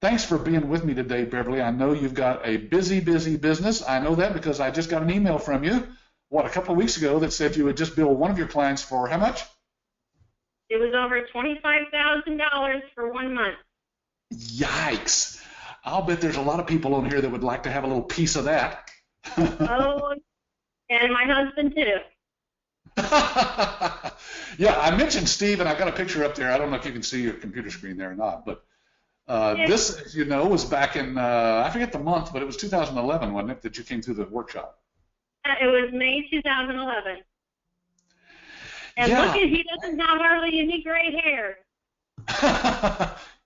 Thanks for being with me today, Beverly. I know you've got a busy, busy business. I know that because I just got an email from you, a couple of weeks ago that said you would just bill one of your clients for how much? It was over $25,000 for 1 month. Yikes. I'll bet there's a lot of people on here that would like to have a little piece of that. Oh, and my husband too. Yeah, I mentioned Steve, and I've got a picture up there. I don't know if you can see your computer screen there or not, but this, as you know, was back in, I forget the month, but it was 2011, wasn't it, that you came through the workshop? It was May 2011. And yeah. look, he doesn't have hardly any gray hair.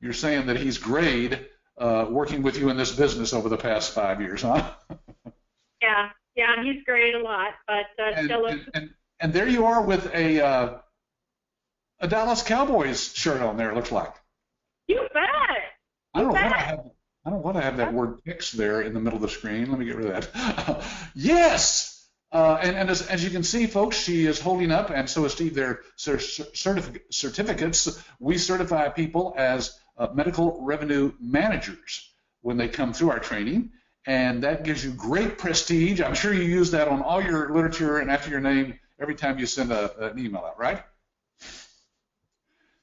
You're saying that he's grayed working with you in this business over the past 5 years, huh? Yeah, he's grayed a lot, but still looks. And there you are with a Dallas Cowboys shirt on there, it looks like. You bet. I don't know what I have that word "picks" there in the middle of the screen. Let me get rid of that. Yes. And as you can see, folks, she is holding up, and so is Steve, their certificates. We certify people as medical revenue managers when they come through our training, and that gives you great prestige. I'm sure you use that on all your literature and after your name every time you send an email out, right?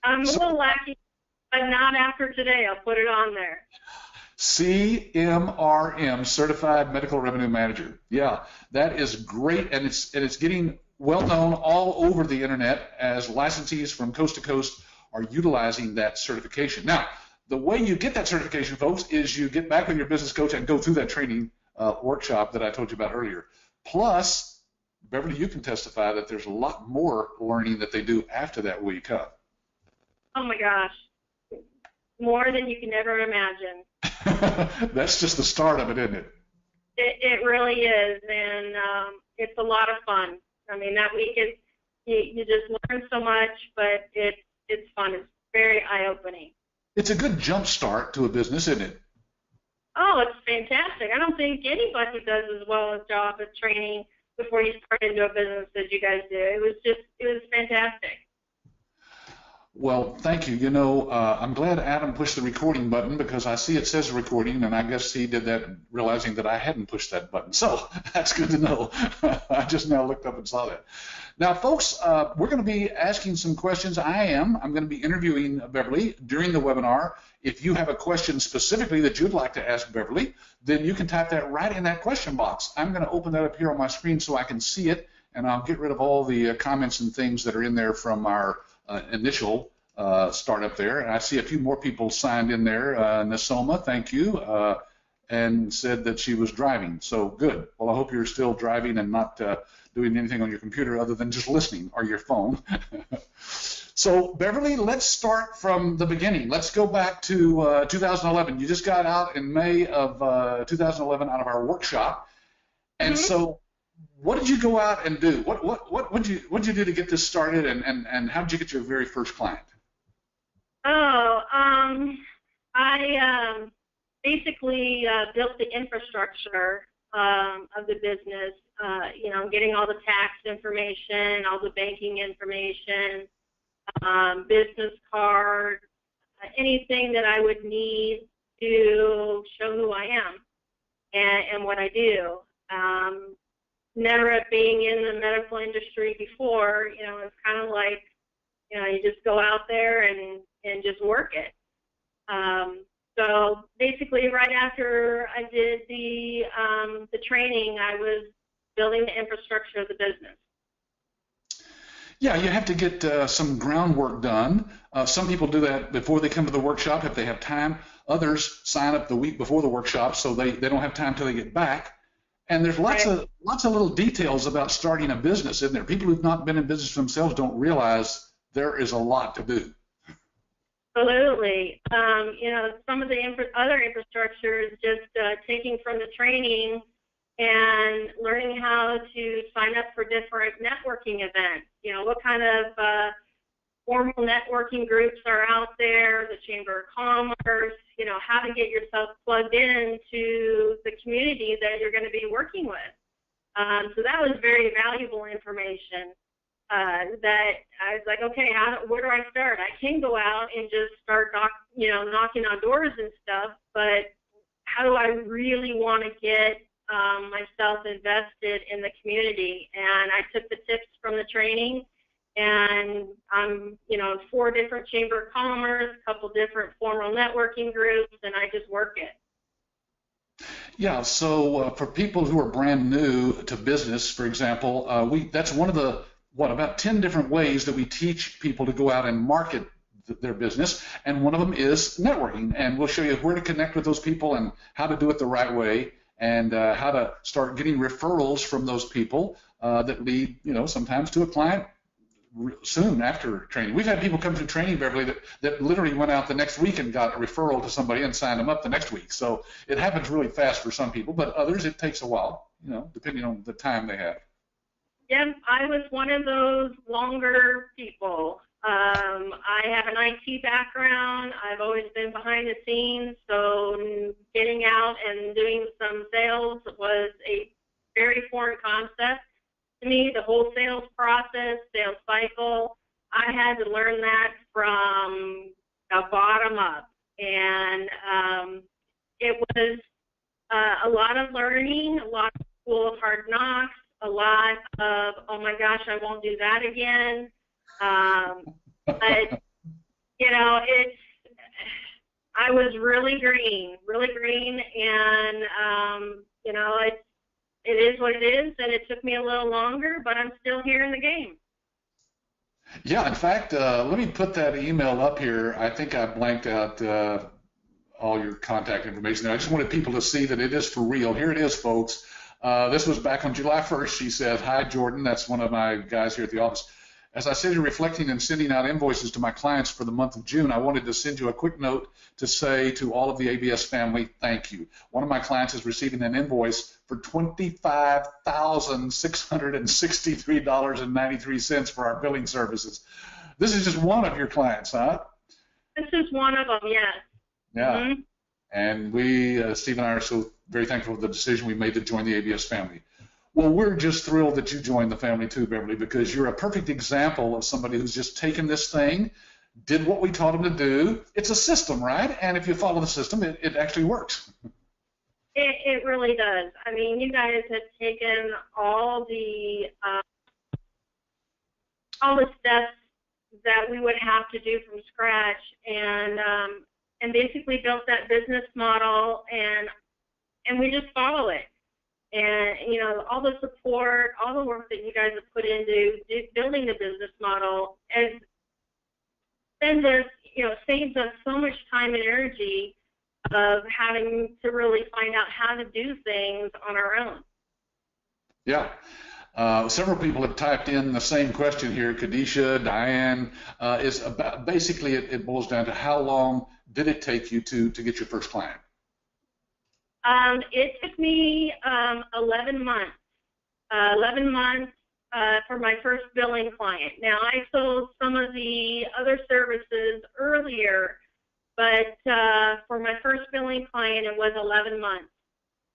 I'm a little lacking, but not after today. I'll put it on there. CMRM, Certified Medical Revenue Manager. Yeah, that is great, and it's getting well known all over the internet as licensees from coast to coast are utilizing that certification. Now, the way you get that certification, folks, is you get back with your business coach and go through that training workshop that I told you about earlier. Plus, Beverly, you can testify that there's a lot more learning that they do after that week, huh? Oh my gosh, more than you can ever imagine. That's just the start of it, isn't it? It really is, and it's a lot of fun. I mean, that week is you just learn so much, but it's fun. It's very eye-opening. It's a good jump start to a business, isn't it? Oh, it's fantastic. I don't think anybody does as well a job of training before you start into a business as you guys do. It was fantastic. Well, thank you. You know, I'm glad Adam pushed the recording button because I see it says recording, and I guess he did that realizing that I hadn't pushed that button. So that's good to know. I just now looked up and saw that. Now, folks, we're going to be asking some questions. I'm going to be interviewing Beverly during the webinar. If you have a question specifically that you'd like to ask Beverly, then you can type that right in that question box. I'm going to open that up here on my screen so I can see it, and I'll get rid of all the comments and things that are in there from our initial startup there. And I see a few more people signed in there. Nasoma, thank you, and said that she was driving. So good. Well, I hope you're still driving and not doing anything on your computer other than just listening or your phone. So Beverly, let's start from the beginning. Let's go back to 2011. You just got out in May of 2011 out of our workshop. And so what did you go out and do? What would you do to get this started, and how did you get your very first client? Oh, I basically built the infrastructure of the business, you know, getting all the tax information, all the banking information, business card, anything that I would need to show who I am and what I do. Never being in the medical industry before, you know, it's kind of like, you know, you just go out there and just work it. So basically, right after I did the training, I was building the infrastructure of the business. Yeah, you have to get some groundwork done. Some people do that before they come to the workshop if they have time. Others sign up the week before the workshop so they don't have time till they get back. And there's lots of little details about starting a business, isn't there? People who've not been in business themselves don't realize there is a lot to do. Absolutely. You know, some of the other infrastructure is just taking from the training and learning how to sign up for different networking events. You know, what kind of formal networking groups are out there, the Chamber of Commerce, you know, how to get yourself plugged into the community that you're going to be working with. So that was very valuable information that I was like, okay, where do I start? I can go out and just start knocking on doors and stuff, but how do I really want to get myself invested in the community? And I took the tips from the training, and I'm, 4 different chamber of commerce, a couple different formal networking groups, and I just work it. Yeah, so for people who are brand new to business, for example, that's one of the, about 10 different ways that we teach people to go out and market their business, and one of them is networking, and we'll show you where to connect with those people and how to do it the right way, and how to start getting referrals from those people that lead, sometimes to a client soon after training. We've had people come through training, Beverly, that literally went out the next week and got a referral to somebody and signed them up the next week. So it happens really fast for some people, but others it takes a while, depending on the time they have. Yeah, I was one of those longer people. I have an IT background. I've always been behind the scenes, so getting out and doing some sales was a very foreign concept to me. The whole sales process, sales cycle, I had to learn that from the bottom up, and it was a lot of learning, a lot of school of hard knocks, a lot of, oh my gosh, I won't do that again. But, I was really green, and, it is what it is, and it took me a little longer, but I'm still here in the game. Yeah, in fact, let me put that email up here. I think I blanked out all your contact information. I just wanted people to see that it is for real. Here it is, folks. This was back on July 1st. She said, "Hi, Jordan." That's one of my guys here at the office. "As I sit here reflecting and sending out invoices to my clients for the month of June, I wanted to send you a quick note to say to all of the ABS family, thank you. One of my clients is receiving an invoice for $25,663.93 for our billing services." This is just one of your clients, huh? This is one of them, yes. Yeah. Mm-hmm. And we, Steve and I, are so very thankful for the decision we made to join the ABS family. Well, we're just thrilled that you joined the family too, Beverly, because you're a perfect example of somebody who's just taken this thing, did what we taught him to do. It's a system, right? And if you follow the system, it actually works. It really does. I mean, you guys have taken all the steps that we would have to do from scratch, and basically built that business model, and we just follow it. And, all the support, all the work that you guys have put into building the business model, and then saves us so much time and energy of having to really find out how to do things on our own. Yeah. Several people have typed in the same question here. Kadisha, Diane, is about, basically it boils down to how long did it take you to get your first client? It took me 11 months. 11 months for my first billing client. Now, I sold some of the other services earlier, but for my first billing client, it was 11 months.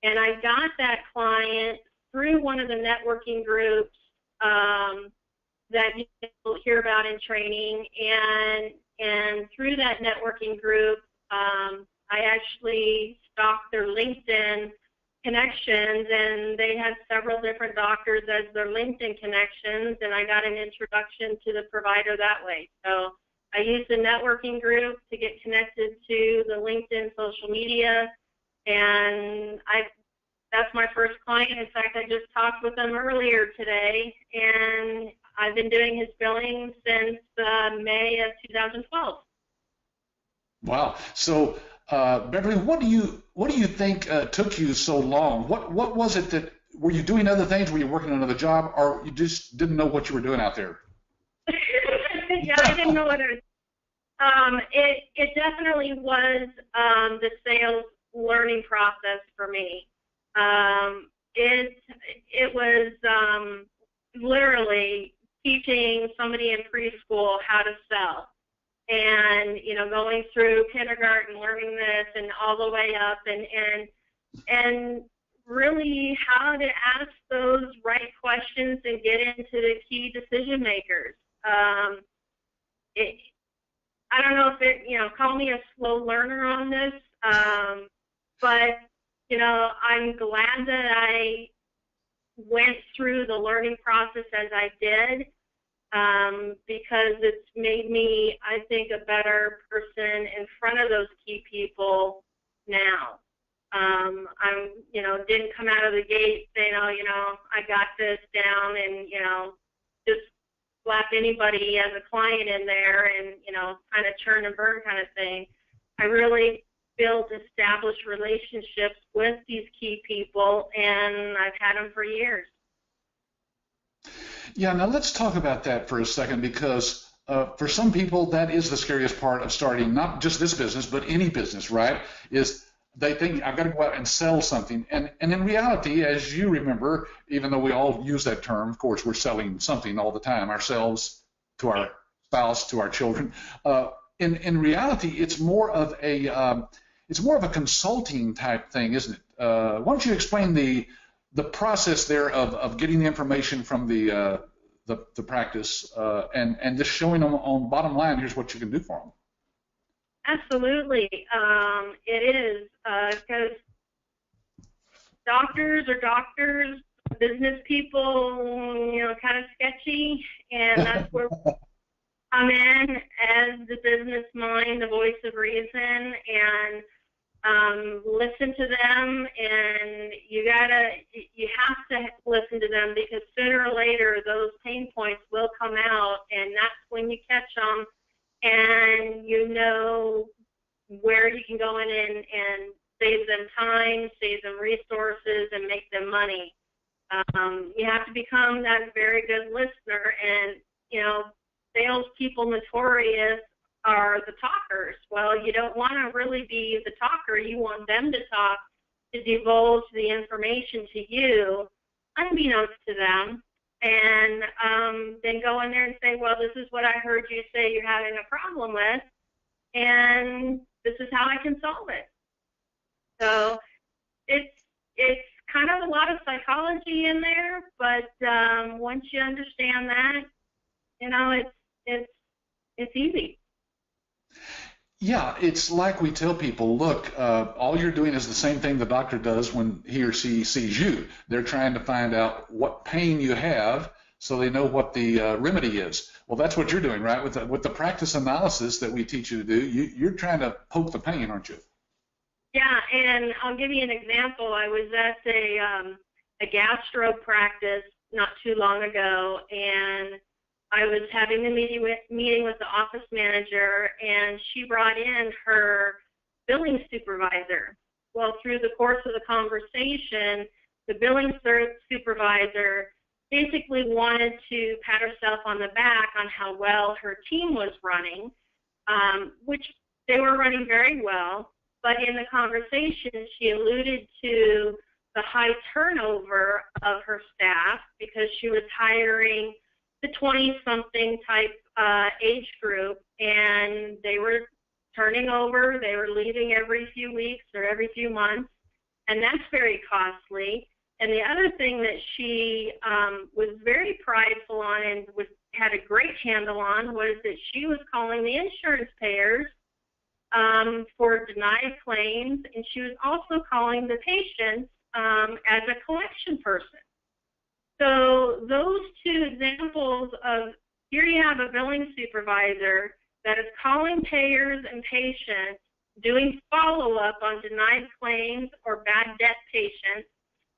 And I got that client through one of the networking groups that you'll hear about in training, and through that networking group, I actually stalked their LinkedIn connections, and they had several different doctors as their LinkedIn connections, and I got an introduction to the provider that way. So I used the networking group to get connected to the LinkedIn social media, and that's my first client. In fact, I just talked with them earlier today, and I've been doing his billing since May of 2012. Wow. So, Beverly, what do you think took you so long? What was it that, were you doing other things? Were you working another job, or you just didn't know what you were doing out there? Yeah, I didn't know what it was. It definitely was the sales learning process for me. It was literally teaching somebody in preschool how to sell, and going through kindergarten, learning this, and all the way up, and really how to ask those right questions and get into the key decision makers. I don't know if call me a slow learner on this, But, you know, I'm glad that I went through the learning process as I did, because it's made me, I think, a better person in front of those key people now. I'm, you know, didn't come out of the gate saying, oh, you know, I got this down and, you know, just slap anybody as a client in there and, you know, kind of churn and burn kind of thing. I really built established relationships with these key people, and I've had them for years. Yeah, now let's talk about that for a second, because for some people that is the scariest part of starting not just this business but any business, right? Is they think I've got to go out and sell something, and in reality, as you remember, even though we all use that term, of course, we're selling something all the time, ourselves, to our spouse, to our children. In reality, it's more of a consulting type thing, isn't it? Why don't you explain the process there of getting the information from the practice and just showing them on bottom line, here's what you can do for them. Absolutely. It is, because doctors are doctors, business people, you know, kind of sketchy, and that's where we come in as the business mind, the voice of reason, and listen to them. And you have to listen to them, because sooner or later those pain points will come out, and that's when you catch them, and you know where you can go in and save them time, save them resources, and make them money. You have to become that very good listener. And, you know, salespeople notorious are the talkers. Well, you don't want to really be the talker. You want them to talk, to divulge the information to you, unbeknownst to them, and then go in there and say, well, this is what I heard you say you're having a problem with, and this is how I can solve it. So it's kind of a lot of psychology in there, but once you understand that, you know, it's easy. Yeah, it's like we tell people, look, all you're doing is the same thing the doctor does when he or she sees you. They're trying to find out what pain you have so they know what the remedy is. Well, that's what you're doing, right? With the practice analysis that we teach you to do, you're trying to poke the pain, aren't you? Yeah, and I'll give you an example. I was at a gastro practice not too long ago, and I was having a meeting with the office manager, and she brought in her billing supervisor. Well, through the course of the conversation, the billing supervisor basically wanted to pat herself on the back on how well her team was running, which they were running very well. But in the conversation, she alluded to the high turnover of her staff, because she was hiring the 20-something type age group, and they were turning over, they were leaving every few weeks or every few months, and that's very costly. And the other thing that she was very prideful on and had a great handle on was that she was calling the insurance payers for denied claims, and she was also calling the patients as a collection person. So those two examples of, here you have a billing supervisor that is calling payers and patients, doing follow-up on denied claims or bad debt patients,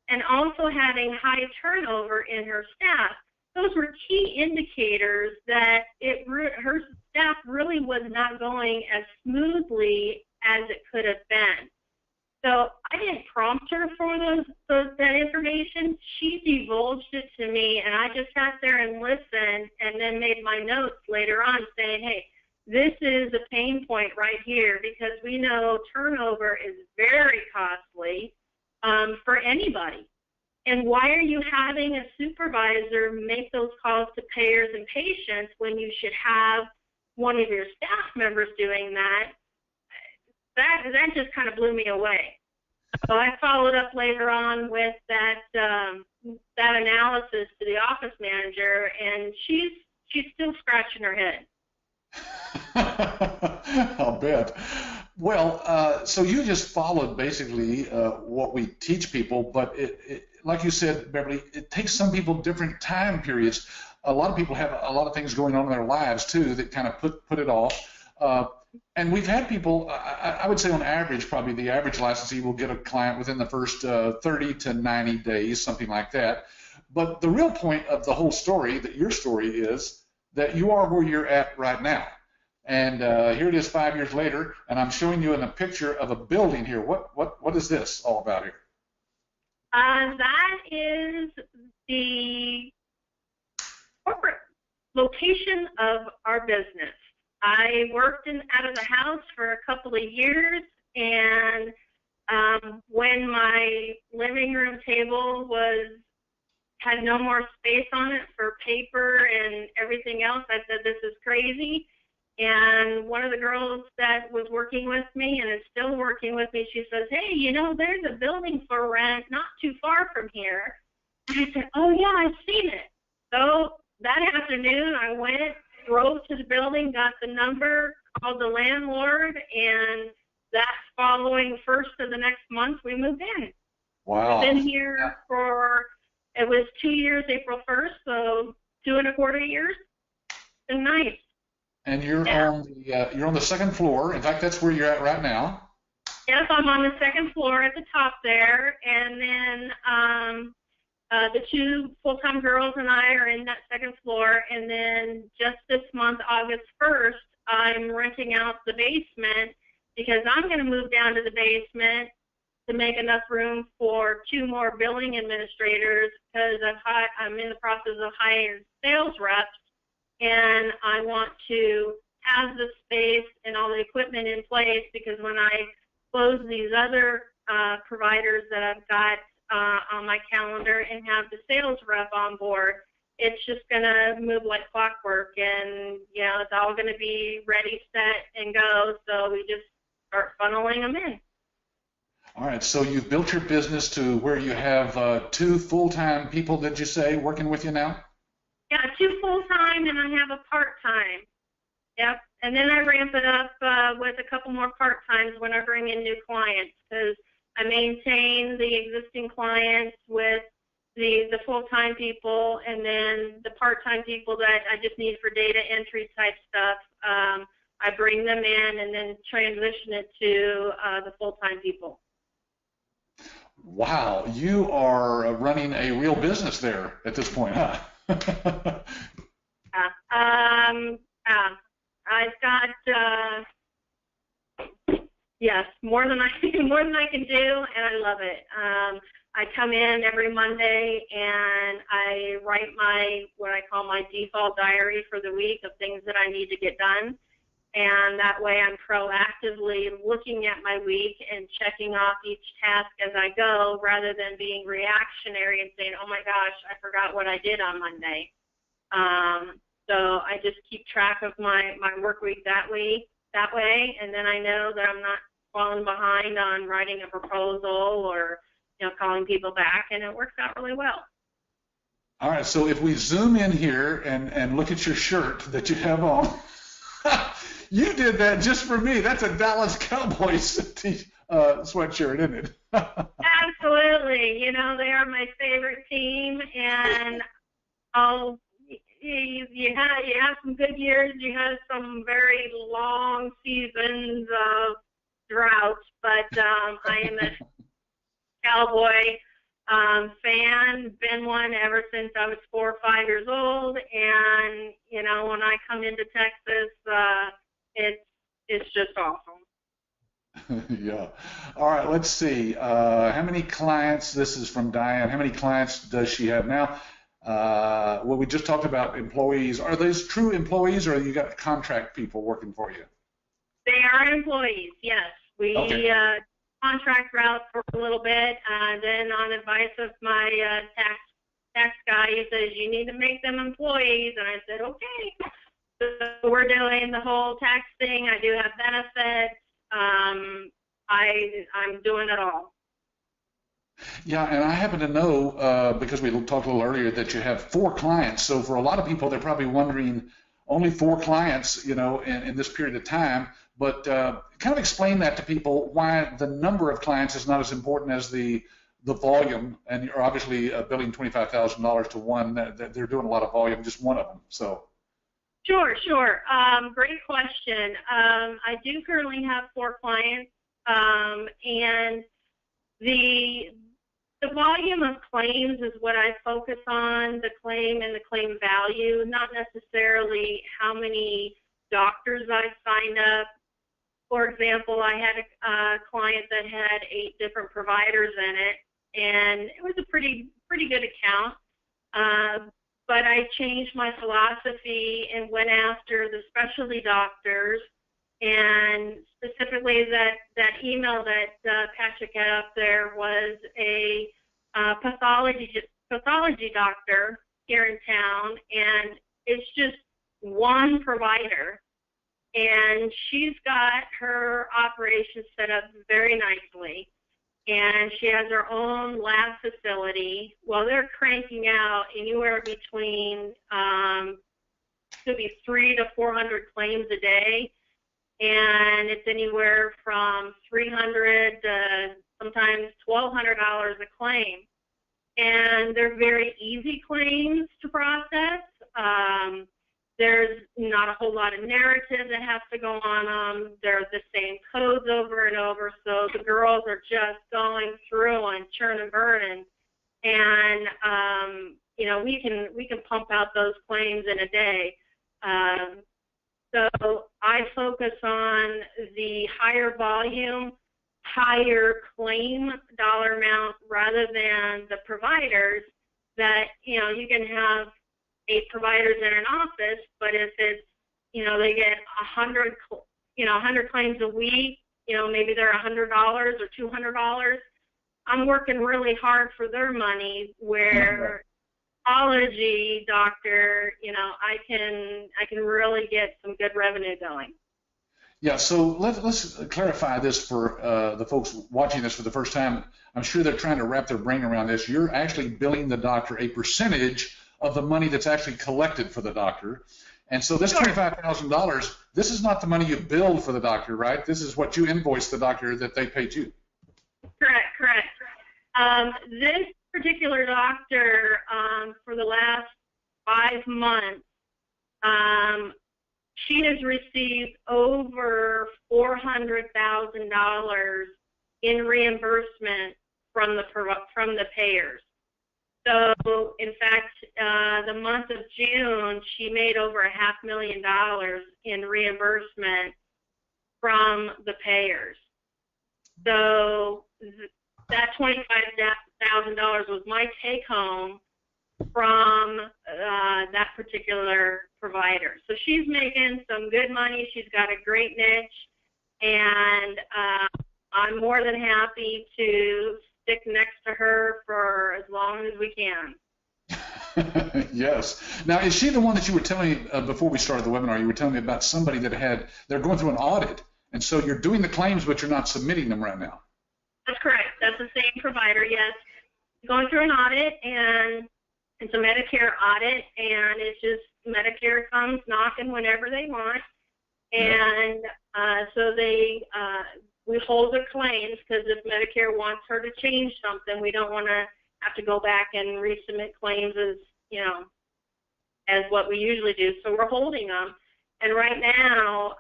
and also having high turnover in her staff. Those were key indicators that her staff really was not going as smoothly as it could have been. So I didn't prompt her for that information. She divulged it to me, and I just sat there and listened, and then made my notes later on saying, hey, this is a pain point right here, because we know turnover is very costly for anybody. And why are you having a supervisor make those calls to payers and patients when you should have one of your staff members doing that? That just kind of blew me away. So I followed up later on with that analysis to the office manager, and she's still scratching her head. I'll bet. Well, so you just followed basically what we teach people, but like you said, Beverly, it takes some people different time periods. A lot of people have a lot of things going on in their lives too that kind of put it off. And we've had people, I would say on average, probably the average licensee will get a client within the first 30 to 90 days, something like that. But the real point of the whole story, that your story is that you are where you're at right now. And here it is 5 years later, and I'm showing you in a picture of a building here. What is this all about here? That is the corporate location of our business. I worked out of the house for a couple of years, and when my living room table had no more space on it for paper and everything else, I said, this is crazy. And one of the girls that was working with me and is still working with me, she says, hey, there's a building for rent not too far from here. And I said, oh, yeah, I've seen it. So that afternoon, I went, drove to the building, got the number, called the landlord, and that following first of the next month, we moved in. Wow. We've been here it was 2 years, April 1st, so 2.25 years. It's nice. And you're on the second floor. In fact, that's where you're at right now. Yes, I'm on the second floor at the top there, and then the two full-time girls and I are in that second floor, and then just this month, August 1st, I'm renting out the basement because I'm going to move down to the basement to make enough room for 2 more billing administrators because I'm in the process of hiring sales reps. And I want to have the space and all the equipment in place because when I close these other providers that I've got on my calendar and have the sales rep on board, it's just going to move like clockwork. And, it's all going to be ready, set, and go. So we just start funneling them in. All right. So you've built your business to where you have 2 full-time people, did you say, working with you now? Yeah, 2 full-time, and I have a part-time. Yep. And then I ramp it up with a couple more part-times when I bring in new clients because I maintain the existing clients with the full-time people, and then the part-time people that I just need for data entry type stuff, I bring them in and then transition it to the full-time people. Wow, you are running a real business there at this point, huh? I've got yes, more than I can do, and I love it. I come in every Monday and I write what I call my default diary for the week of things that I need to get done. And that way I'm proactively looking at my week and checking off each task as I go rather than being reactionary and saying, oh my gosh, I forgot what I did on Monday. So I just keep track of my work week that way, and then I know that I'm not falling behind on writing a proposal or calling people back, and it works out really well. All right, so if we zoom in here and look at your shirt that you have on, you did that just for me. That's a Dallas Cowboys sweatshirt, isn't it? Absolutely. They are my favorite team, and you have some good years. You have some very long seasons of drought, but I am a Cowboy fan, been one ever since I was 4 or 5 years old, and when I come into Texas, it's just awesome. Yeah. All right, let's see. How many clients, this is from Diane, how many clients does she have now? Well, we just talked about employees. Are those true employees, or you got contract people working for you? They are employees, yes. We contract route for a little bit, then on advice of my tax guy, he says, you need to make them employees, and I said, okay. So we're doing the whole tax thing. I do have benefits. I'm doing it all. Yeah, and I happen to know, because we talked a little earlier, that you have 4 clients. So for a lot of people, they're probably wondering, only 4 clients, in this period of time. But kind of explain that to people, why the number of clients is not as important as the volume. And you're obviously billing $25,000 to one. They're doing a lot of volume, just one of them. So. Sure. Great question. I do currently have 4 clients, and the volume of claims is what I focus on, the claim and the claim value, not necessarily how many doctors I've signed up. For example, I had a client that had 8 different providers in it, and it was a pretty good account. But I changed my philosophy and went after the specialty doctors, and specifically that email that Patrick had up there was a pathology doctor here in town, and it's just one provider, and she's got her operations set up very nicely. And she has her own lab facility. Well, they're cranking out anywhere between could be 300 to 400 claims a day, and it's anywhere from $300 to sometimes $1,200 a claim. And they're very easy claims to process. There's not a whole lot of narrative that has to go on them. They're the same codes over and over, so the girls are just going through and churn and burn, and we can pump out those claims in a day. So I focus on the higher volume, higher claim dollar amount rather than the providers that you can have 8 providers in an office, but if it's, they get 100 claims a week, maybe they're $100 or $200. I'm working really hard for their money, where pathology doctor, I can really get some good revenue going. Yeah, so let's clarify this for the folks watching this for the first time. I'm sure they're trying to wrap their brain around this. You're actually billing the doctor a percentage of the money that's actually collected for the doctor. And so this $25,000, this is not the money you billed for the doctor, right? This is what you invoiced the doctor that they paid you. Correct. This particular doctor, for the last 5 months, she has received over $400,000 in reimbursement from the payers. So, in fact, the month of June, she made over $500,000 in reimbursement from the payers. So that $25,000 was my take-home from that particular provider. So she's making some good money. She's got a great niche, and I'm more than happy to stick next to her for as long as we can. Yes. Now, is she the one that you were telling me before we started the webinar? You were telling me about somebody that they're going through an audit, and so you're doing the claims, but you're not submitting them right now. That's correct. That's the same provider, yes. Going through an audit, and it's a Medicare audit, and it's just Medicare comes knocking whenever they want, and so we hold the claims, because if Medicare wants her to change something, we don't want to have to go back and resubmit claims as what we usually do. So we're holding them. And right now,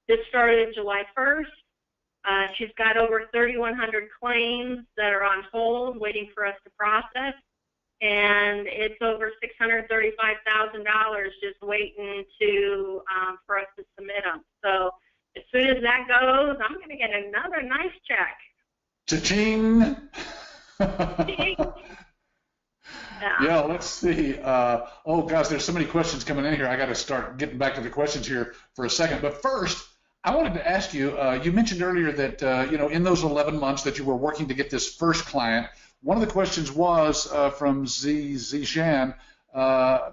this started July 1st. She's got over 3,100 claims that are on hold waiting for us to process. And it's over $635,000 just waiting for us to submit them. So as soon as that goes, I'm going to get another nice check. Cha-ching! Yeah, let's see. Oh, guys, there's so many questions coming in here. I got to start getting back to the questions here for a second. But first, I wanted to ask you, you mentioned earlier that, in those 11 months that you were working to get this first client, one of the questions was from Zishan,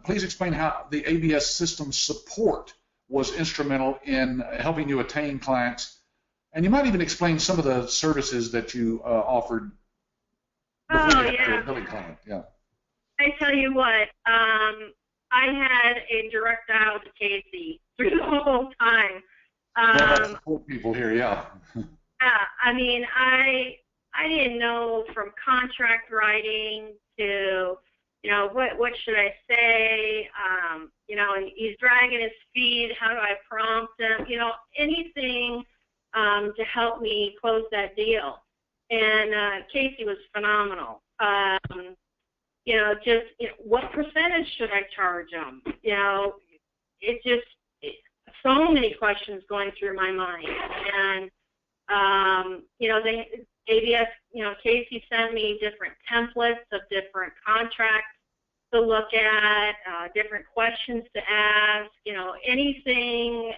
please explain how the ABS system support was instrumental in helping you attain clients. And you might even explain some of the services that you offered before you got your billing client. Yeah. I tell you what, I had a direct dial to Casey through the whole time. Well, support people here, yeah. I mean, I didn't know from contract writing to, what should I say? And he's dragging his feet. How do I prompt him? Anything to help me close that deal. And Casey was phenomenal. What percentage should I charge them? So many questions going through my mind. And, ABS, Casey sent me different templates of different contracts to look at, different questions to ask, anything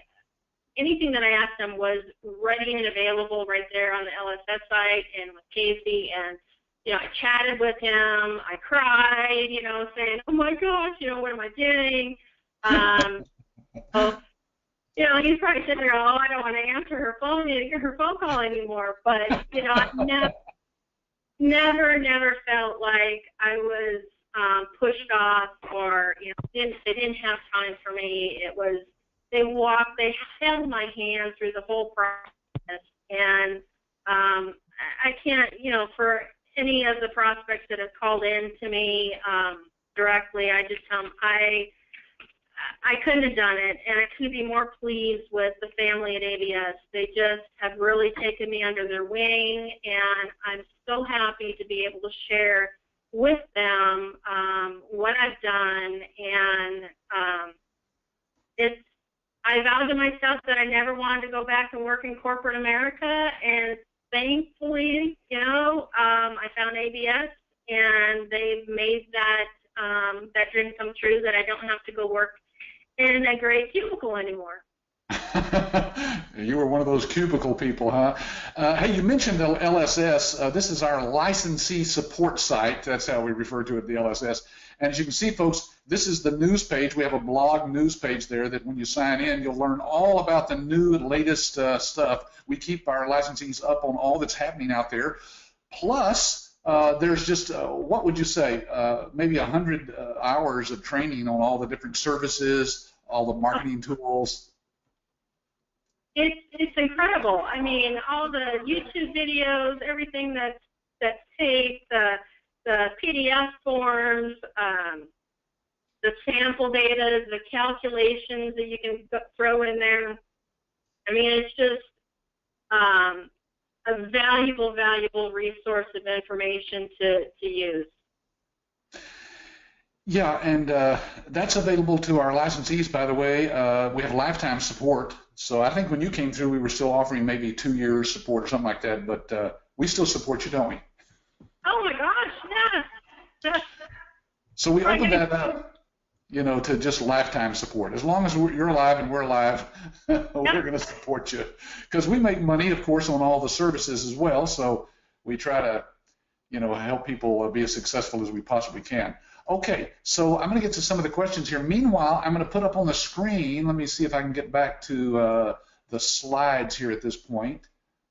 that I asked him was ready and available right there on the LSS site and with Casey. And, I chatted with him. I cried, saying, oh, my gosh, what am I doing? He's probably sitting there, oh, I don't want to answer her phone call anymore. But, I never felt like I was pushed off or, they didn't have time for me. It was, they held my hand through the whole process. And I can't, for any of the prospects that have called in to me directly, I just tell them I couldn't have done it, and I couldn't be more pleased with the family at ABS. They just have really taken me under their wing, and I'm so happy to be able to share with them what I've done. And I vowed to myself that I never wanted to go back and work in corporate America, and thankfully, I found ABS, and they've made that dream come true, that I don't have to go work in a gray cubicle anymore. You were one of those cubicle people, huh? Hey, you mentioned the LSS. This is our licensee support site. That's how we refer to it, the LSS. And as you can see, folks, this is the news page. We have a blog news page there that when you sign in, you'll learn all about the new and latest stuff. We keep our licensees up on all that's happening out there. Plus, there's just, what would you say, maybe 100 hours of training on all the different services, all the marketing tools. It's incredible. I mean, all the YouTube videos, everything that's taped, the PDF forms, the sample data, the calculations that you can throw in there. I mean, it's just a valuable resource of information to use. Yeah, and that's available to our licensees, by the way. We have lifetime support. So I think when you came through, we were still offering maybe 2 years support or something like that, but we still support you, don't we? Oh, my gosh, yeah. So we opened that up, to just lifetime support. As long as you're alive and we're alive, we're going to support you. Because we make money, of course, on all the services as well, so we try to, help people be as successful as we possibly can. Okay, so I'm going to get to some of the questions here. Meanwhile, I'm going to put up on the screen, let me see if I can get back to the slides here at this point.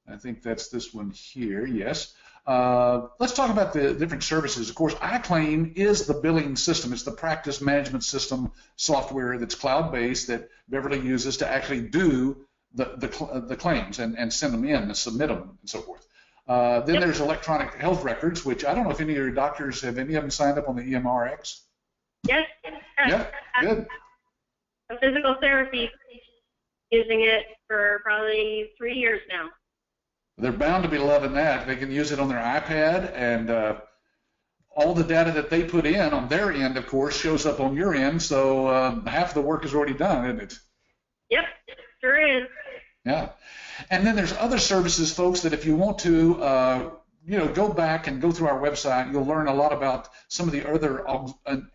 I think that's this one here, yes. Let's talk about the different services. Of course, iClaim is the billing system. It's the practice management system software that's cloud-based that Beverly uses to actually do the claims and send them in and submit them and so forth. Then there's electronic health records, which I don't know if any of your doctors, have any of them signed up on the EMRX? Yes. Yeah, good. A physical therapy, using it for probably 3 years now. They're bound to be loving that. They can use it on their iPad, and all the data that they put in on their end, of course, shows up on your end, so half the work is already done, isn't it? Yep, sure is. Yeah. And then there's other services, folks, that if you want to, go back and go through our website, you'll learn a lot about some of the other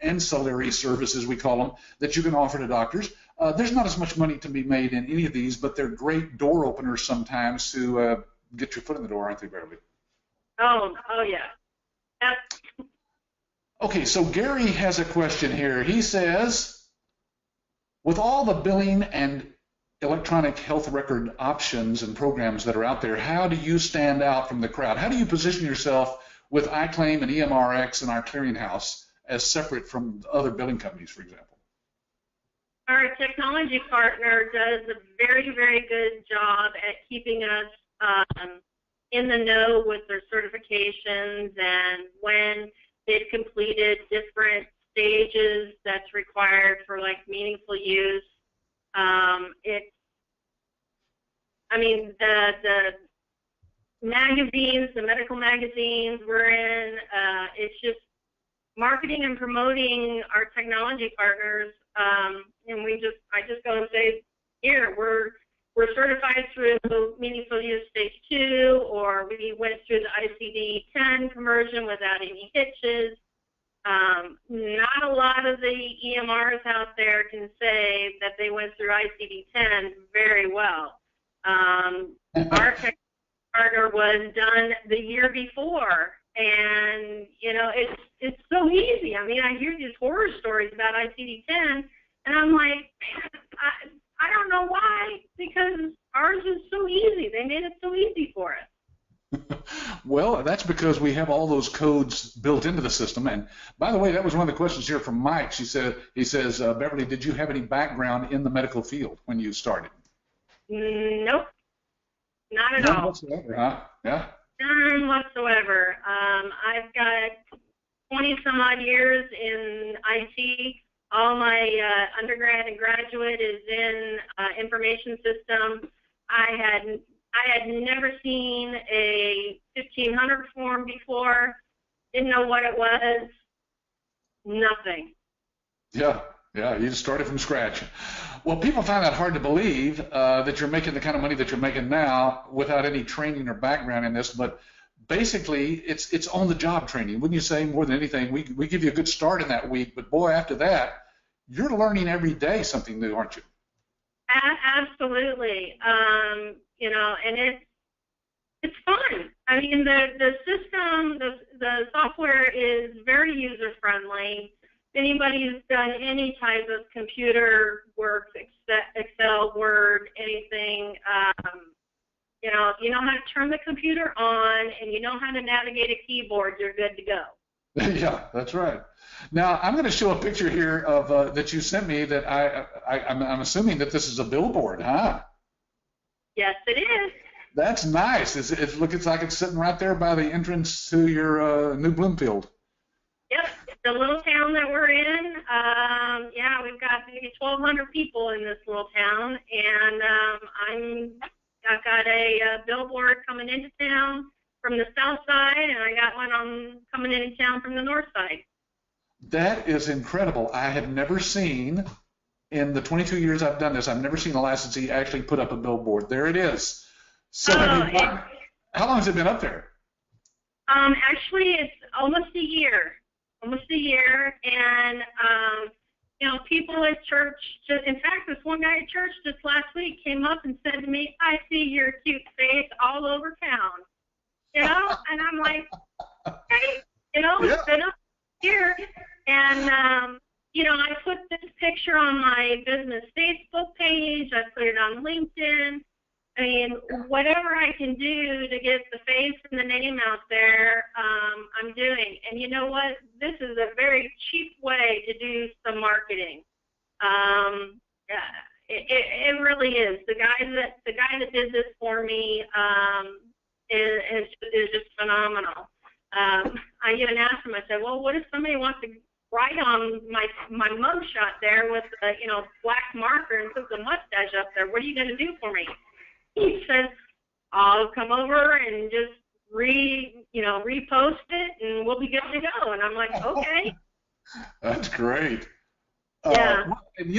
ancillary services, we call them, that you can offer to doctors. There's not as much money to be made in any of these, but they're great door openers sometimes to get your foot in the door, aren't they, Beverly? Oh yeah. Okay, so Gary has a question here. He says, with all the billing and electronic health record options and programs that are out there, how do you stand out from the crowd? How do you position yourself with iClaim and EMRX and our clearinghouse as separate from other billing companies, for example? Our technology partner does a very, very good job at keeping us in the know with their certifications and when they've completed different stages that's required for like meaningful use. I mean, the magazines, the medical magazines we're in, it's just marketing and promoting our technology partners, and I just go and say, here, we're certified through meaningful use stage 2, or we went through the ICD-10 conversion without any hitches. Not a lot of the EMRs out there can say that they went through ICD-10 very well. Our tech partner was done the year before, and you know it's so easy. I mean, I hear these horror stories about ICD-10, and I'm like, I don't know why, because ours is so easy. They made it so easy for us. Well, that's because we have all those codes built into the system. And by the way, that was one of the questions here from Mike. He says, Beverly, did you have any background in the medical field when you started? Nope, not at None all. whatsoever, huh? Yeah. None whatsoever. I've got 20 some odd years in IT. All my undergrad and graduate is in information systems. I had never seen a 1500 form before. Didn't know what it was. Nothing. Yeah, you just started from scratch. Well, people find that hard to believe that you're making the kind of money that you're making now without any training or background in this, but basically it's on-the-job training. Wouldn't you say, more than anything, we give you a good start in that week, but boy, after that, you're learning every day something new, aren't you? Absolutely. You know, and it's fun. I mean, the system, the software is very user-friendly. Anybody who's done any type of computer work, Excel, Word, anything, you know how to turn the computer on and you know how to navigate a keyboard, you're good to go. Yeah, that's right. Now, I'm going to show a picture here of that you sent me that I'm assuming that this is a billboard, huh? Yes, it is. That's nice. It looks like it's sitting right there by the entrance to your New Bloomfield. Yep, the little town that we're in, yeah, we've got maybe 1,200 people in this little town, and I've got a billboard coming into town from the south side, and I got one coming into town from the north side. That is incredible. I have never seen, in the 22 years I've done this, I've never seen a licensee actually put up a billboard. There it is. So how long has it been up there? Actually, it's almost a year. And you know, people at church, in fact, this one guy at church just last week came up and said to me, I see your cute face all over town. You know, and I'm like, hey, you know, it's been up here. And, you know, I put this picture on my business Facebook page. I put it on LinkedIn. I mean, whatever I can do to get the face and the name out there, I'm doing. And you know what? This is a very cheap way to do some marketing. It really is. The guy that did this for me is just phenomenal. I even asked him. I said, "Well, what if somebody wants to write on my mugshot there with a black marker and put the mustache up there? What are you going to do for me?" He says, "I'll come over and just repost it, and we'll be good to go." And I'm like, "Okay." That's great. Yeah. And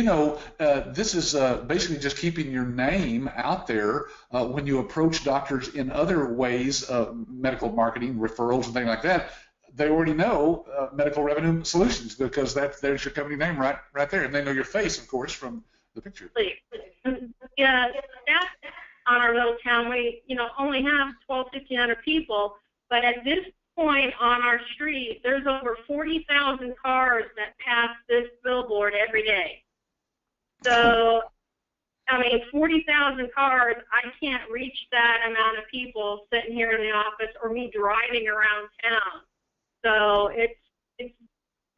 this is basically just keeping your name out there when you approach doctors in other ways of medical marketing, referrals, and things like that. They already know Medical Revenue Solutions because there's your company name right there, and they know your face, of course, from the picture. Yeah, staff on our little town, we only have 1,200 people, but at this point on our street, there's over 40,000 cars that pass this billboard every day. So, I mean, 40,000 cars, I can't reach that amount of people sitting here in the office or me driving around town. So it's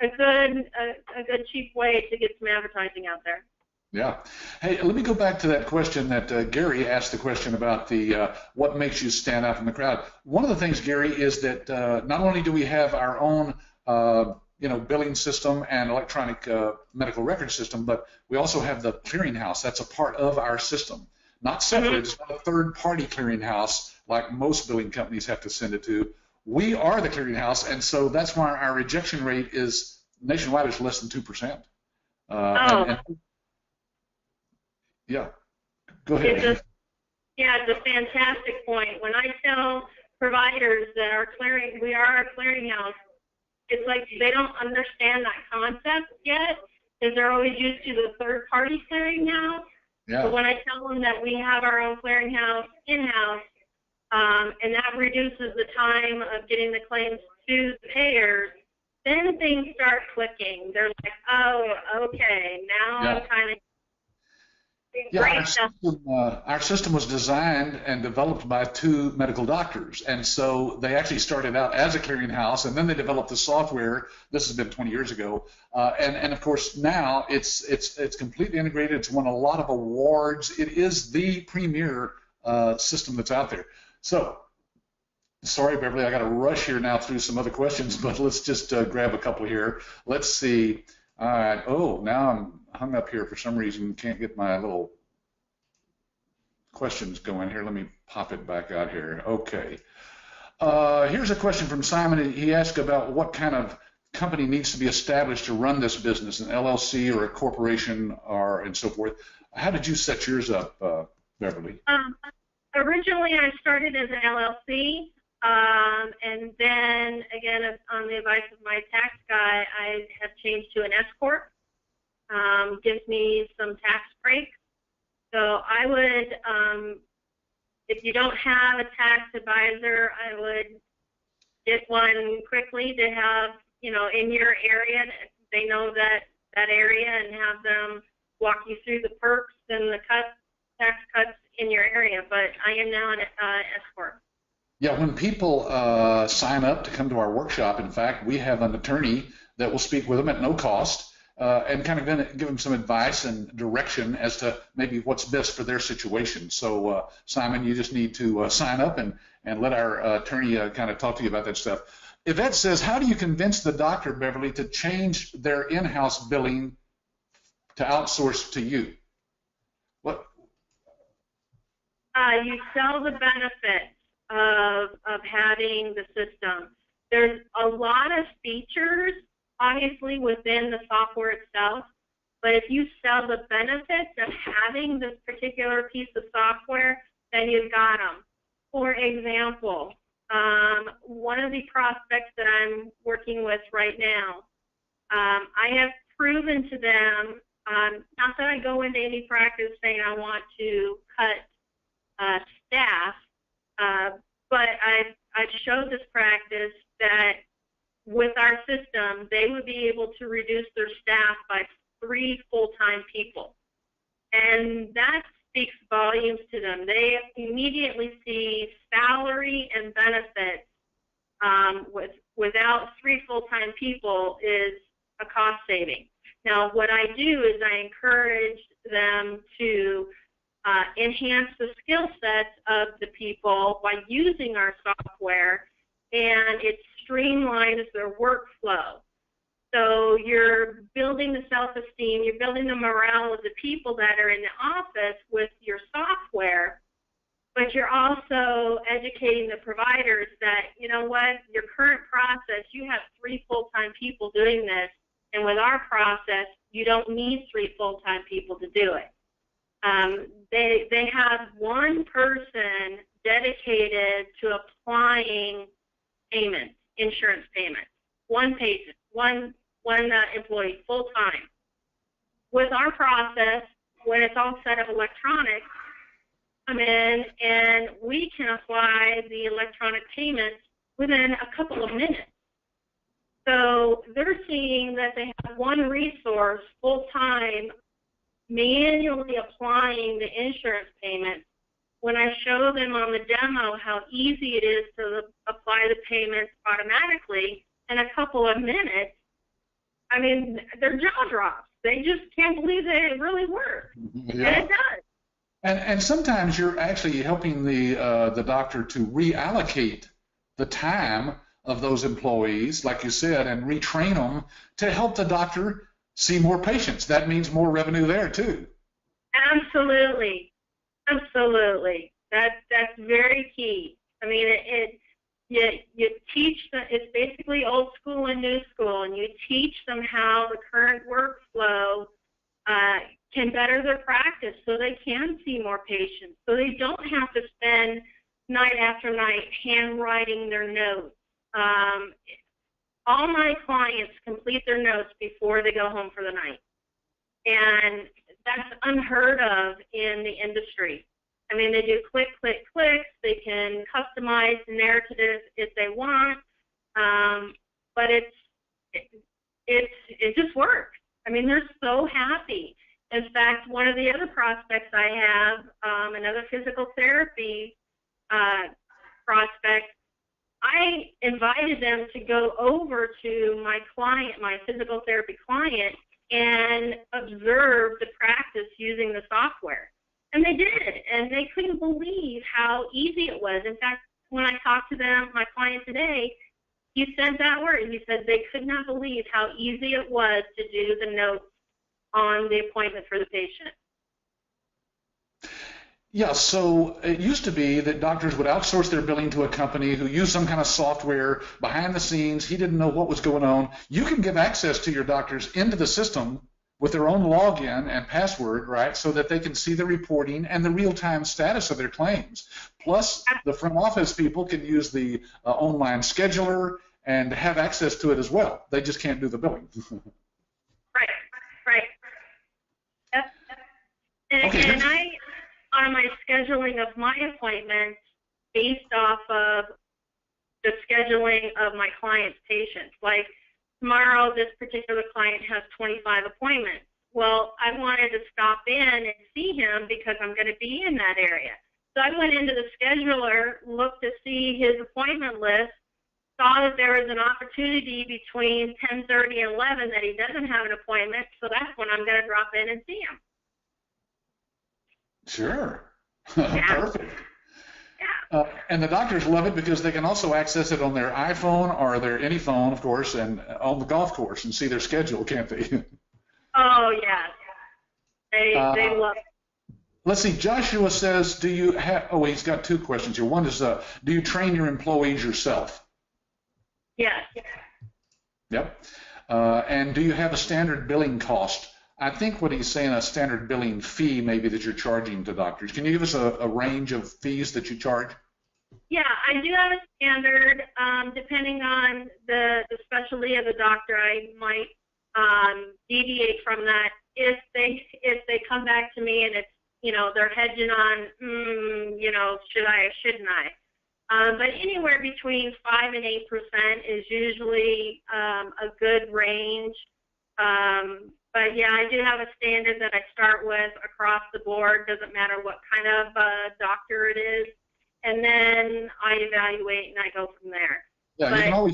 a good cheap way to get some advertising out there. Yeah. Hey, let me go back to that question that Gary asked the question about the what makes you stand out from the crowd. One of the things, Gary, is that not only do we have our own billing system and electronic medical record system, but we also have the clearinghouse. That's a part of our system, not separate. Mm-hmm. It's not a third-party clearinghouse like most billing companies have to send it to. We are the clearinghouse, and so that's why our rejection rate is nationwide is less than 2%. Oh, And yeah. Go it's a ahead. yeah, it's a fantastic point. When I tell providers that we are a clearinghouse, it's like they don't understand that concept yet because they're always used to the third-party clearinghouse. But Yeah, when I tell them that we have our own clearinghouse in-house, and that reduces the time of getting the claims to the payers, then things start clicking. They're like, oh, okay, now yeah, I'm kind of yeah. great stuff. Our system was designed and developed by two medical doctors, and so they actually started out as a clearinghouse, and then they developed the software. This has been 20 years ago, and of course now it's completely integrated. It's won a lot of awards. It is the premier system that's out there. So. Sorry, Beverly, I got to rush here now through some other questions, but let's just grab a couple here. Let's see. All right. Oh, now I'm hung up here for some reason. Can't get my little questions going here. Let me pop it back out here. Okay. Here's a question from Simon. He asked about what kind of company needs to be established to run this business, an LLC or a corporation or and so forth. How did you set yours up, Beverly? Originally, I started as an LLC, and then, again, on the advice of my tax guy, I have changed to an S Corp. Gives me some tax breaks. So I would, if you don't have a tax advisor, I would get one quickly to have, in your area. They know that area and have them walk you through the perks and the tax cuts in your area. But I am now an S Corp. Yeah, when people sign up to come to our workshop, in fact, we have an attorney that will speak with them at no cost and kind of give them some advice and direction as to maybe what's best for their situation. So, Simon, you just need to sign up and let our attorney kind of talk to you about that stuff. Yvette says, how do you convince the doctor, Beverly, to change their in-house billing to outsource to you? What? You sell the benefits of having the system. There's a lot of features, obviously, within the software itself, but if you sell the benefits of having this particular piece of software, then you've got them. For example, one of the prospects that I'm working with right now, I have proven to them, not that I go into any practice saying I want to cut staff, but I've showed this practice that with our system, they would be able to reduce their staff by 3 full-time people. And that speaks volumes to them. They immediately see salary and benefits without 3 full-time people is a cost saving. Now, what I do is I encourage them to enhance the skill sets of the people by using our software, and it streamlines their workflow. So you're building the self-esteem, you're building the morale of the people that are in the office with your software, but you're also educating the providers that, you know what, your current process, you have 3 full-time people doing this, and with our process, you don't need 3 full-time people to do it. They have one person dedicated to applying payments, insurance payments, one patient, one employee, full-time. With our process, when it's all set up electronic, come in and we can apply the electronic payments within a couple of minutes. So they're seeing that they have one resource full-time manually applying the insurance payments. When I show them on the demo how easy it is to apply the payments automatically in a couple of minutes, I mean, their jaw drops. They just can't believe that it really works, Yeah. and it does. And sometimes you're actually helping the doctor to reallocate the time of those employees, like you said, and retrain them to help the doctor see more patients. That means more revenue there too. Absolutely, absolutely. That's very key. I mean, you teach them. It's basically old school and new school, and you teach them how the current workflow can better their practice, so they can see more patients, so they don't have to spend night after night handwriting their notes. All my clients complete their notes before they go home for the night, and that's unheard of in the industry. I mean, they do click, click, clicks. They can customize the narrative if they want, but it just works. I mean, they're so happy. In fact, one of the other prospects I have, another physical therapy prospect, I invited them to go over to my client, my physical therapy client, and observe the practice using the software. And they did, and they couldn't believe how easy it was. In fact, when I talked to them, my client today, he said that word. He said they could not believe how easy it was to do the notes on the appointment for the patient. Yeah, so it used to be that doctors would outsource their billing to a company who used some kind of software behind the scenes. He didn't know what was going on. You can give access to your doctors into the system with their own login and password, right, so that they can see the reporting and the real-time status of their claims. Plus, the front office people can use the online scheduler and have access to it as well. They just can't do the billing. Right. Yep. Okay. And I, on my scheduling of my appointments, based off of the scheduling of my client's patients. Like tomorrow, this particular client has 25 appointments. Well, I wanted to stop in and see him because I'm going to be in that area. So I went into the scheduler, looked to see his appointment list, saw that there was an opportunity between 10:30 and 11 that he doesn't have an appointment, so that's when I'm going to drop in and see him. Sure. Yeah. Perfect. Yeah. And the doctors love it because they can also access it on their iPhone or their any phone, of course, and on the golf course and see their schedule, can't they? Oh, yeah. They love it. Let's see. Joshua says, do you have, oh, he's got two questions here. One is, do you train your employees yourself? Yes. Yep. And do you have a standard billing cost? I think what he's saying, a standard billing fee maybe that you're charging to doctors. Can you give us a range of fees that you charge? Yeah, I do have a standard. Depending on the specialty of the doctor, I might deviate from that if they come back to me and it's, they're hedging on, should I or shouldn't I? But anywhere between 5 and 8% is usually a good range. But yeah, I do have a standard that I start with across the board. Doesn't matter what kind of doctor it is, and then I evaluate and I go from there. Yeah, but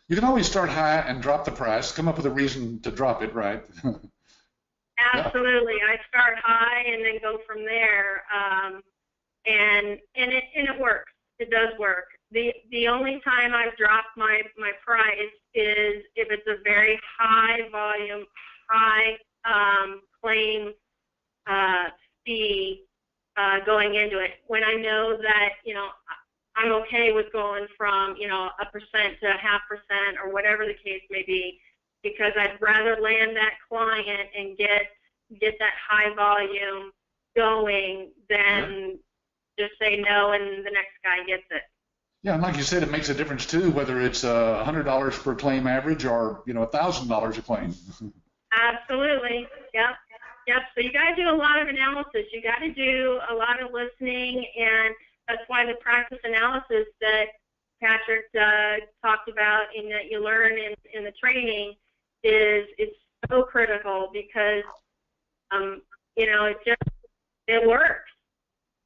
you can always start high and drop the price. Come up with a reason to drop it, right? Absolutely, I start high and then go from there, and it works. It does work. The only time I've dropped my price is if it's a very high volume, high claim fee going into it. When I know that I'm okay with going from 1% to 0.5% or whatever the case may be, because I'd rather land that client and get that high volume going than just say no and the next guy gets it. Yeah, and like you said, it makes a difference too, whether it's $100 per claim average or $1,000 a claim. Absolutely. Yep. So you got to do a lot of analysis. You got to do a lot of listening, and that's why the practice analysis that Patrick talked about and that you learn in the training is so critical because it works.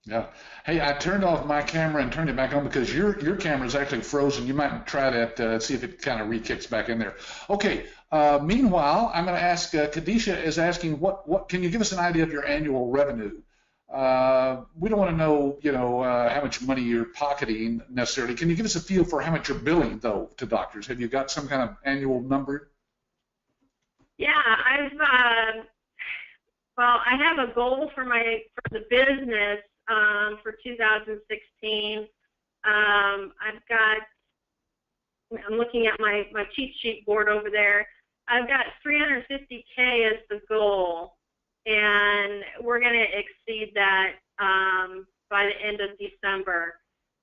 Yeah. Hey, Hey, I turned off my camera and turned it back on because your camera is actually frozen. You might try that, see if it kind of re-kicks back in there. Okay. Meanwhile, I'm going to ask, Kadisha is asking, what can you give us an idea of your annual revenue? We don't want to know, how much money you're pocketing necessarily. Can you give us a feel for how much you're billing, though, to doctors? Have you got some kind of annual number? Yeah, I have a goal for the business for 2016. I'm looking at my cheat sheet board over there. I've got 350K as the goal, and we're going to exceed that by the end of December.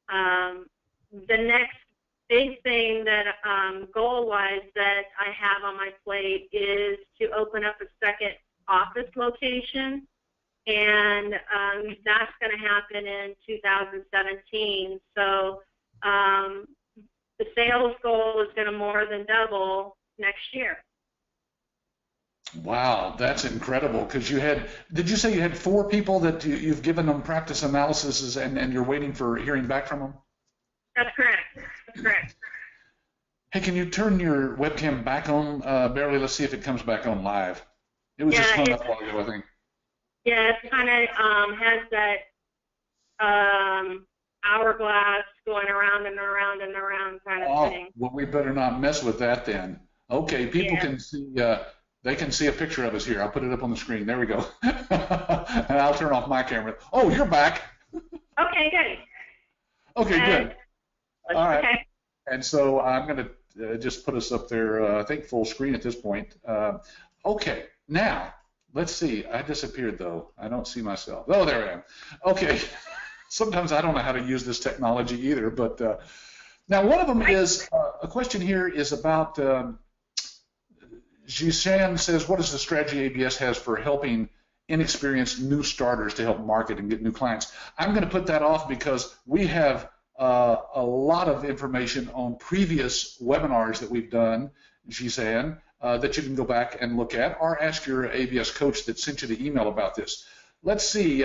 The next big thing that goal-wise that I have on my plate is to open up a second office location, and that's going to happen in 2017. So the sales goal is going to more than double next year. Wow, that's incredible. Because did you say you had 4 people that you've given them practice analysis and you're waiting for hearing back from them? That's correct. That's correct. Hey, can you turn your webcam back on, Beverly? Let's see if it comes back on live. It was just hung up a while ago, I think. Yeah, it kind of has that hourglass going around and around and around kind of thing. Well, we better not mess with that then. Okay, people can see. They can see a picture of us here. I'll put it up on the screen. There we go. And I'll turn off my camera. Oh, you're back. Okay, good. Okay, good. All right. Okay. And so I'm going to just put us up there, I think, full screen at this point. Okay, now, let's see. I disappeared, though. I don't see myself. Oh, there I am. Okay. Sometimes I don't know how to use this technology either. But now one of them is, a question here is about, Jishan says, what is the strategy ABS has for helping inexperienced new starters to help market and get new clients? I'm going to put that off because we have a lot of information on previous webinars that we've done, Jishan, that you can go back and look at, or ask your ABS coach that sent you the email about this. Let's see.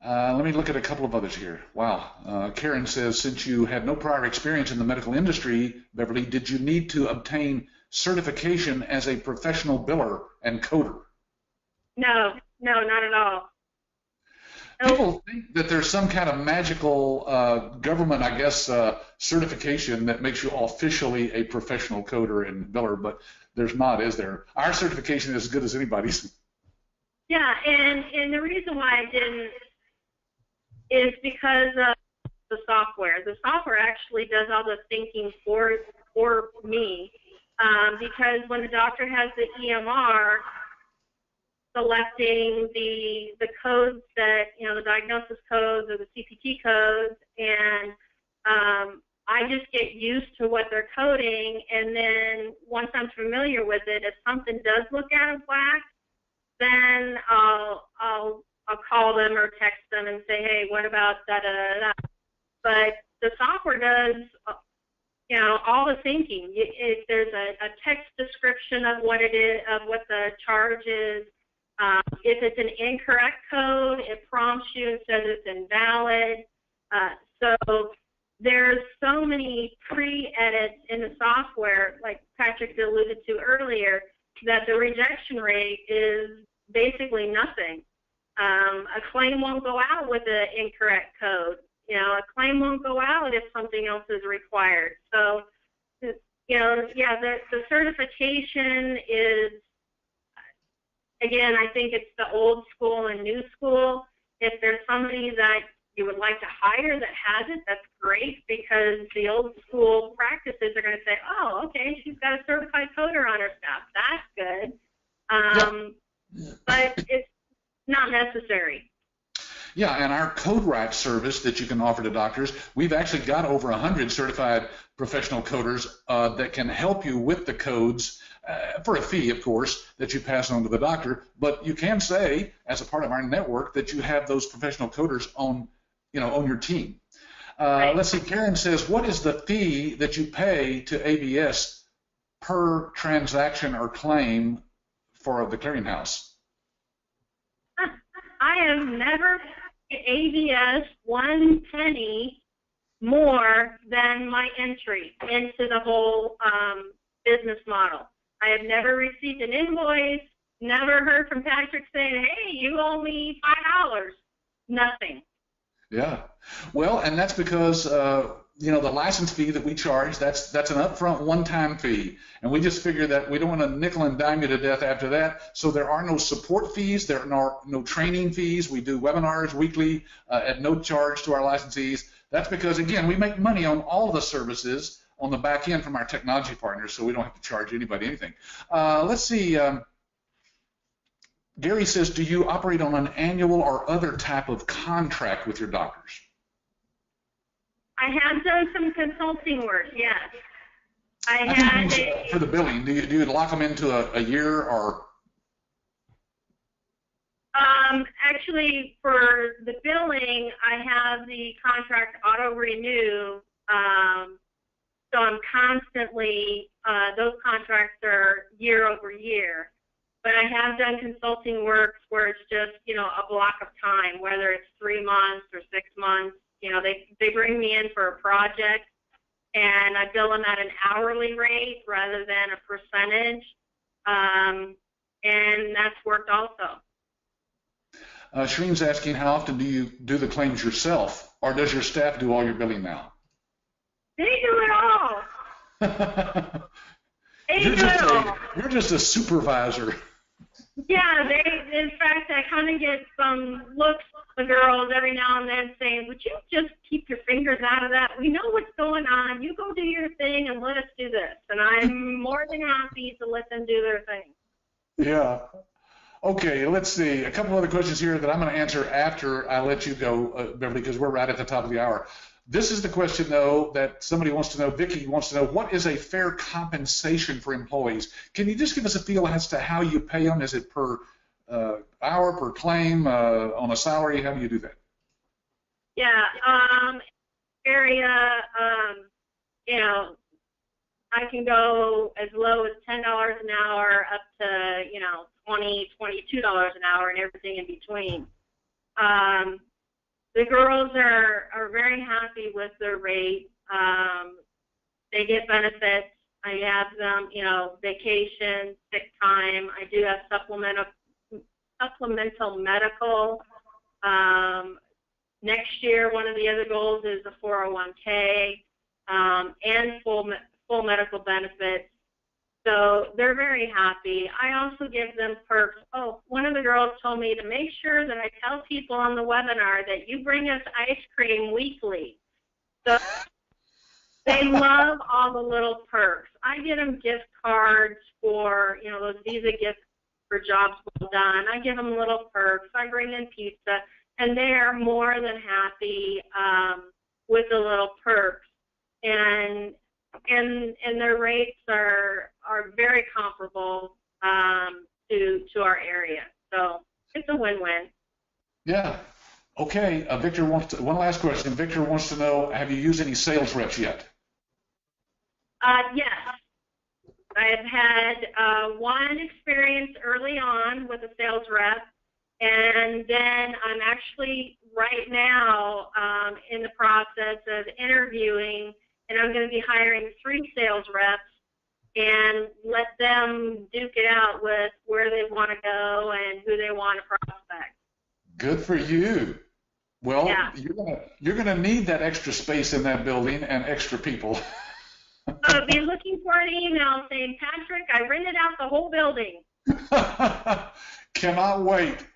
Let me look at a couple of others here. Wow. Karen says, since you had no prior experience in the medical industry, Beverly, did you need to obtain certification as a professional biller and coder? No, not at all. People think that there's some kind of magical government, I guess, certification that makes you officially a professional coder and biller, but there's not, is there? Our certification is as good as anybody's. Yeah, and the reason why I didn't is because of the software. The software actually does all the thinking for me, because when the doctor has the EMR, selecting the codes that, the diagnosis codes or the CPT codes, and I just get used to what they're coding, and then once I'm familiar with it, if something does look out of whack, then I'll call them or text them and say, hey, what about da-da-da-da? But the software does, all the thinking. If there's a text description of what it is, of what the charge is, if it's an incorrect code, it prompts you and says it's invalid. So there's so many pre-edits in the software, like Patrick alluded to earlier, that the rejection rate is basically nothing. A claim won't go out with an incorrect code. A claim won't go out if something else is required. So, the certification is, again, I think it's the old school and new school. If there's somebody that you would like to hire that has it, that's great, because the old school practices are going to say, oh, okay, she's got a certified coder on her staff. That's good. But it's not necessary. Yeah, and our CodeWrite service that you can offer to doctors, we've actually got over 100 certified professional coders that can help you with the codes for a fee, of course, that you pass on to the doctor. But you can say, as a part of our network, that you have those professional coders on your team. Right. Let's see. Karen says, what is the fee that you pay to ABS per transaction or claim for the clearinghouse? I have never ABS 1 penny more than my entry into the whole business model. I have never received an invoice, never heard from Patrick saying, hey, you owe me $5. Nothing. Yeah. Well, and that's because, you know, the license fee that we charge, that's an upfront one-time fee. And we just figure that we don't want to nickel and dime you to death after that. So there are no support fees. There are no training fees. We do webinars weekly at no charge to our licensees. That's because, again, we make money on all the services on the back end from our technology partners, so we don't have to charge anybody anything. Let's see. Gary says, do you operate on an annual or other type of contract with your doctors? I have done some consulting work, yes. For the billing, do you lock them into a year or? Actually, for the billing, I have the contract auto-renew, so I'm constantly, those contracts are year over year. But I have done consulting work where it's just, you know, a block of time, whether it's 3 months or 6 months. You know, they bring me in for a project, and I bill them at an hourly rate rather than a percentage, and that's worked also. Shreen's asking, how often do you do the claims yourself, or does your staff do all your billing now? They do it all. You're just a supervisor. Yeah, in fact, I kind of get some looks from the girls every now and then saying, would you just keep your fingers out of that? We know what's going on. You go do your thing and let us do this. And I'm more than happy to let them do their thing. Yeah. Okay, let's see. A couple other questions here that I'm going to answer after I let you go, Beverly, because we're right at the top of the hour. This is the question, though, that somebody wants to know. Vicky wants to know, what is a fair compensation for employees? Can you just give us a feel as to how you pay them? Is it per hour, per claim, on a salary? How do you do that? Yeah, area, you know, I can go as low as $10 an hour up to, you know, $20, $22 an hour and everything in between. The girls are very happy with their rate. They get benefits. I have them, you know, vacation, sick time. I do have supplemental medical. Next year, one of the other goals is a 401k and full medical benefits. So they're very happy. I also give them perks. Oh, one of the girls told me to make sure that I tell people on the webinar that you bring us ice cream weekly. So they love all the little perks. I get them gift cards for, you know, those Visa gifts for jobs well done. I give them little perks. I bring in pizza, and they are more than happy with the little perks. And their rates are very comparable to our area. So it's a win-win. Yeah. Okay. Victor wants one last question. Victor wants to know, have you used any sales reps yet? Yes. I have had one experience early on with a sales rep, and then I'm actually right now in the process of interviewing, and I'm going to be hiring 3 sales reps and let them duke it out with where they want to go and who they want to prospect. Good for you. Well, yeah. You're gonna need that extra space in that building and extra people. I'll be looking for an email saying, Patrick, I rented out the whole building. Cannot wait.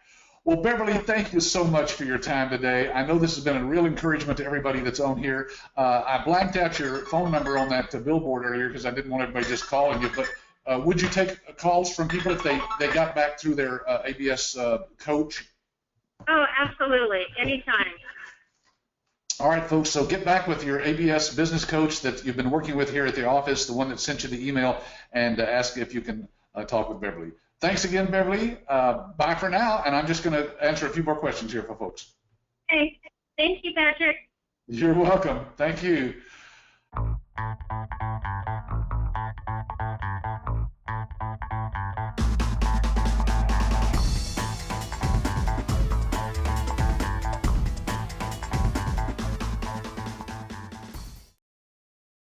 Well, Beverly, thank you so much for your time today. I know this has been a real encouragement to everybody that's on here. I blanked out your phone number on that billboard earlier because I didn't want everybody just calling you, but would you take calls from people if they got back through their ABS coach? Oh, absolutely. Anytime. All right, folks, so get back with your ABS business coach that you've been working with here at the office, the one that sent you the email, and ask if you can talk with Beverly. Thanks again, Beverly. Bye for now, and I'm just going to answer a few more questions here for folks. Okay. Thank you, Patrick. You're welcome. Thank you.